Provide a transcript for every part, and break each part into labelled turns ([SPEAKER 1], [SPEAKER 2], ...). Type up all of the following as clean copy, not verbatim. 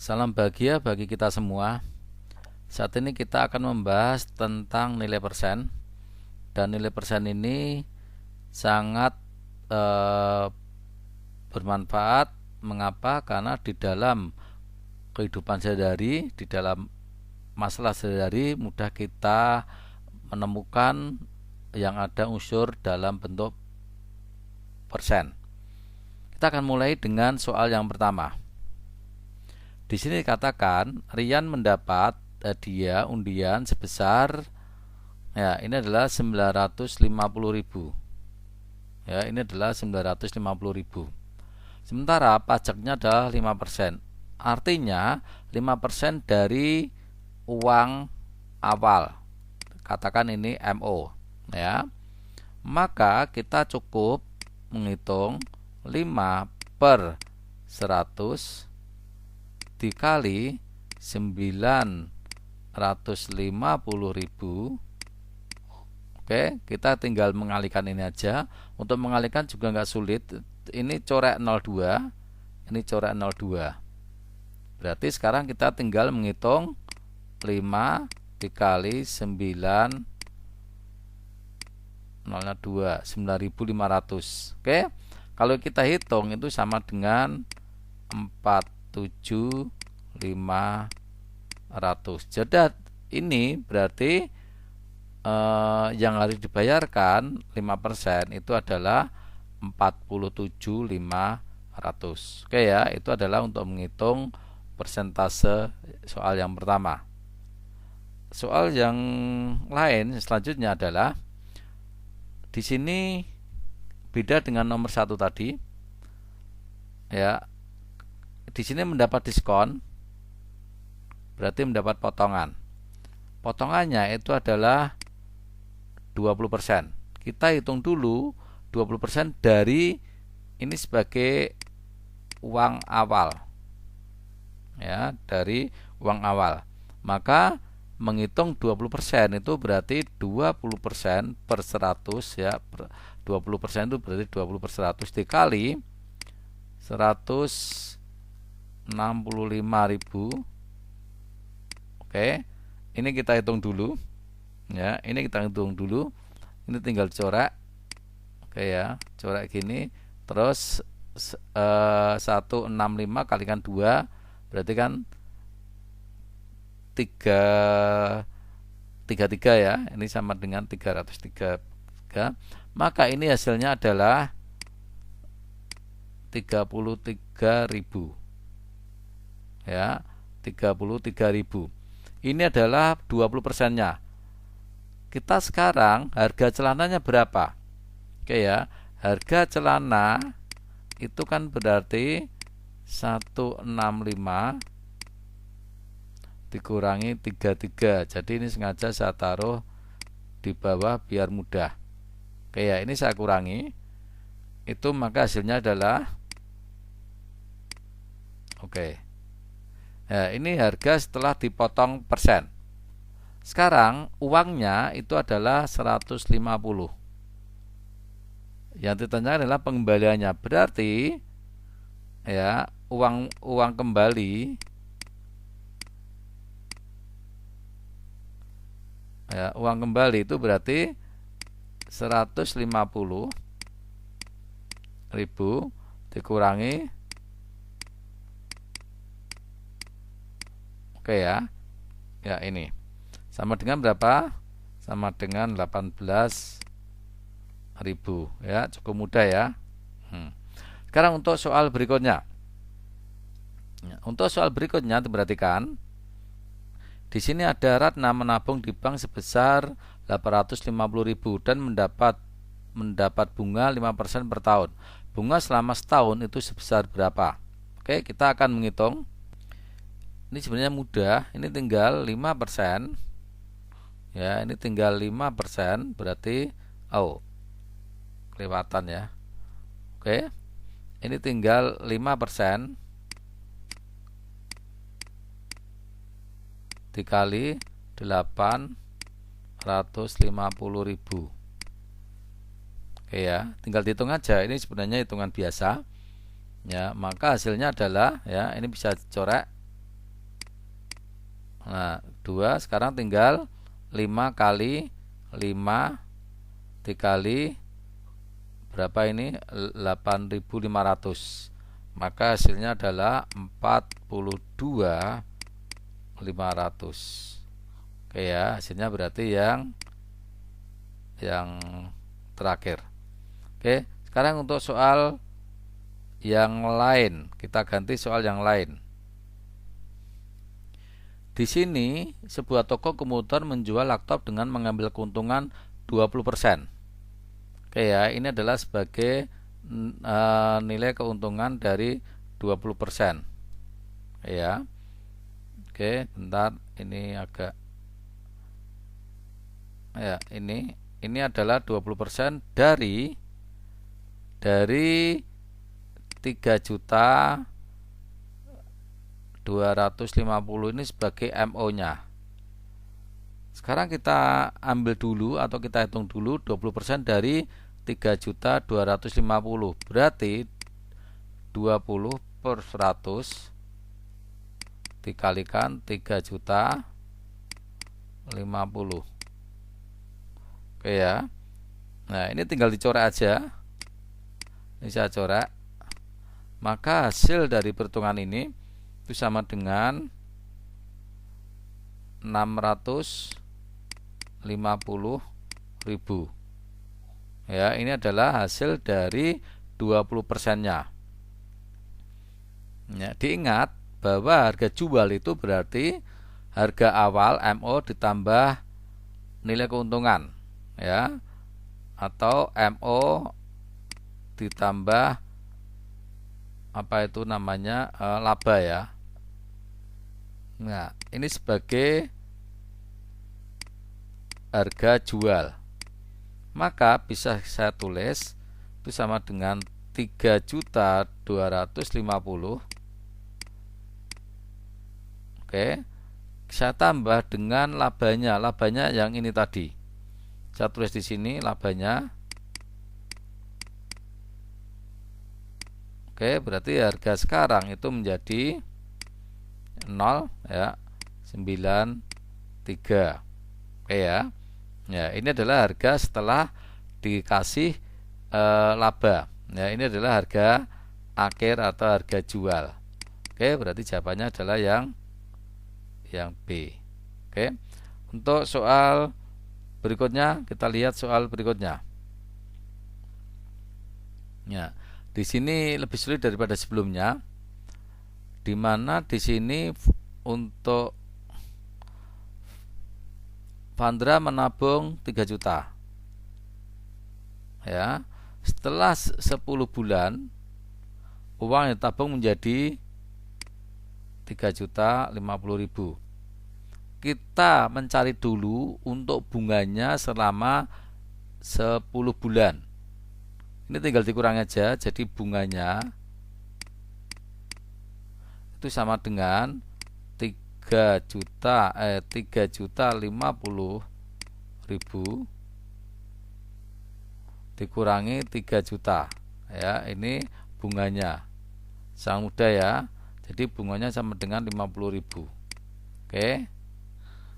[SPEAKER 1] Salam bahagia bagi kita semua. Saat ini kita akan membahas tentang nilai persen. Dan nilai persen ini sangat bermanfaat. Mengapa? Karena di dalam kehidupan sehari-hari, di dalam masalah sehari-hari mudah kita menemukan yang ada unsur dalam bentuk persen. Kita akan mulai dengan soal yang pertama. Di sini dikatakan Rian mendapat hadiah undian sebesar ini adalah 950.000. Ini adalah 950.000. Sementara pajaknya adalah 5%. Artinya 5% dari uang awal. Katakan ini MO, Maka kita cukup menghitung 5/100 dikali 950.000. Oke, kita tinggal mengalihkan ini aja. Untuk mengalihkan juga nggak sulit. Ini coret 02, ini coret 02. Berarti sekarang kita tinggal menghitung 5 dikali 9 nolnya 2, 9.500. Oke, kalau kita hitung itu sama dengan 4.700. Jadi ini berarti yang harus dibayarkan 5% itu adalah 47.500. Oke ya, itu adalah untuk menghitung persentase soal yang pertama. Soal yang lain selanjutnya adalah di sini beda dengan nomor 1 tadi. Di sini mendapat diskon, berarti mendapat potongan. Potongannya itu adalah 20%. Kita hitung dulu 20% dari ini sebagai uang awal. Dari uang awal. Maka menghitung 20% itu berarti 20% per 100 20% itu berarti 20/100 dikali 165.000. Oke, ini kita hitung dulu. Ini kita hitung dulu. Ini tinggal coret. Oke ya, coret gini. Terus 165 kalikan 2 berarti kan 33 ya. Ini sama dengan 303. Maka ini hasilnya adalah 33.000. 33.000. Ini adalah 20%-nya. Kita sekarang harga celananya berapa? Oke ya, harga celana itu kan berarti 165 dikurangi 33. Jadi ini sengaja saya taruh di bawah biar mudah. Oke ya, ini saya kurangi. Itu maka hasilnya adalah ini harga setelah dipotong persen. Sekarang uangnya itu adalah 150. Yang ditanyakan adalah pengembaliannya. Berarti uang kembali uang kembali itu berarti 150.000 dikurangi ini sama dengan berapa? Sama dengan 18.000. Cukup mudah ya. Sekarang untuk soal berikutnya. Untuk soal berikutnya diperhatikan. Di sini ada Ratna menabung di bank sebesar 850.000 dan mendapat bunga 5% per tahun. Bunga selama setahun itu sebesar berapa? Oke, kita akan menghitung. Ini sebenarnya mudah. Ini tinggal 5%. Ini tinggal 5%, berarti kelewatan ya. Oke. Ini tinggal 5% dikali 850.000. Oke ya, tinggal dihitung aja. Ini sebenarnya hitungan biasa. Maka hasilnya adalah ini bisa dicoret Nah, 2 sekarang tinggal 5 kali 5 dikali berapa ini? 8.500. Maka hasilnya adalah 42.500. Oke ya, hasilnya berarti yang terakhir. Oke, sekarang untuk soal yang lain, kita ganti soal yang lain. Di sini sebuah toko komputer menjual laptop dengan mengambil keuntungan 20%. Oke ya, ini adalah sebagai nilai keuntungan dari 20%. Ya. Oke, bentar, ini agak ya, ini adalah 20% dari 3.250.000 ini sebagai MO-nya. Sekarang kita ambil dulu atau kita hitung dulu 20% dari 3.250.000. Berarti 20 per 100 dikalikan 3.050.000. Oke ya. Nah, ini tinggal dicoret aja. Ini saya coret. Maka hasil dari perhitungan ini itu sama dengan 650.000. Ya, ini adalah hasil dari 20%-nya. Ya, diingat bahwa harga jual itu berarti harga awal MO ditambah nilai keuntungan, ya, atau MO ditambah apa itu namanya laba ya. Nah, ini sebagai harga jual. Maka bisa saya tulis itu sama dengan 3.250.000. Oke. Saya tambah dengan labanya. Labanya yang ini tadi. Saya tulis di sini labanya. Oke, berarti harga sekarang itu menjadi 0 ya, 93. Oke ya. Ya, ini adalah harga setelah dikasih laba. Ya, ini adalah harga akhir atau harga jual. Oke, berarti jawabannya adalah yang B. Oke. Untuk soal berikutnya, kita lihat soal berikutnya. Ya, di sini lebih sulit daripada sebelumnya. Di mana di sini untuk Vandra menabung 3 juta. Ya, setelah 10 bulan uang yang ditabung menjadi 3.050.000. Kita mencari dulu untuk bunganya selama 10 bulan. Ini tinggal dikurangi aja, jadi bunganya itu sama dengan 3.050.000 dikurangi 3 juta. Ya, ini bunganya. Sangat mudah ya. Jadi bunganya sama dengan 50.000. Oke.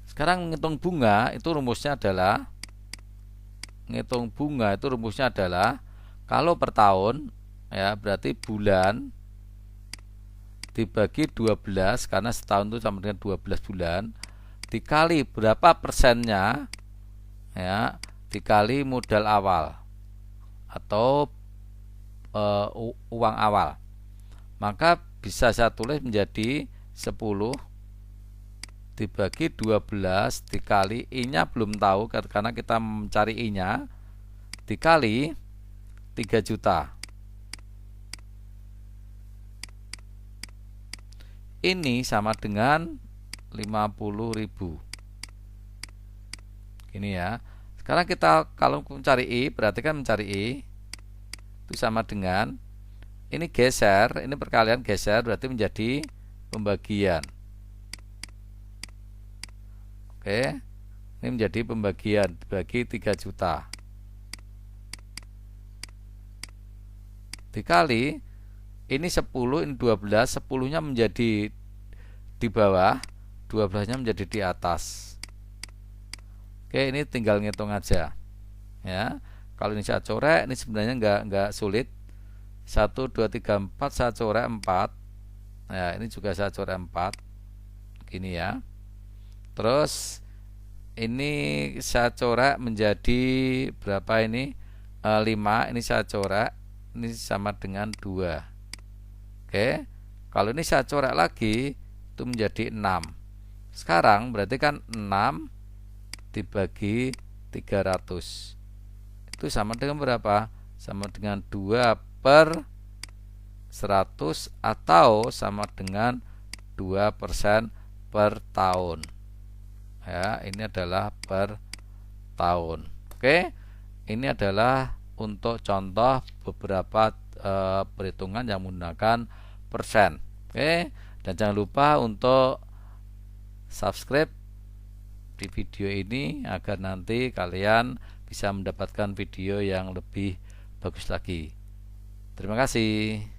[SPEAKER 1] Sekarang menghitung bunga itu rumusnya adalah kalau per tahun ya berarti bulan dibagi 12 karena setahun itu sama dengan 12 bulan dikali berapa persennya ya dikali modal awal atau uang awal, maka bisa saya tulis menjadi 10 dibagi 12 dikali I-nya belum tahu karena kita mencari I-nya dikali 3 juta. Ini sama dengan 50.000. Ini ya. Sekarang kita kalau mencari I, berarti kan mencari I itu sama dengan ini geser, ini perkalian geser berarti menjadi pembagian. Oke. Ini menjadi pembagian dibagi 3 juta. Dikali ini 10, ini 12, 10-nya menjadi di bawah, 12-nya menjadi di atas. Oke, ini tinggal ngitung aja ya. Kalau ini saya coret, ini sebenarnya nggak sulit. 1, 2, 3, 4 saya coret 4 ya, ini juga saya coret 4 gini ya. Terus ini saya coret menjadi berapa ini? 5, ini saya coret, ini sama dengan 2. Oke, kalau ini saya coret lagi itu menjadi 6. Sekarang berarti kan 6 dibagi 300 itu sama dengan berapa? Sama dengan 2/100 atau sama dengan 2% per tahun ya. Ini adalah per tahun. Oke, ini adalah untuk contoh beberapa perhitungan yang menggunakan persen. Oke, dan jangan lupa untuk subscribe di video ini agar nanti kalian bisa mendapatkan video yang lebih bagus lagi. Terima kasih.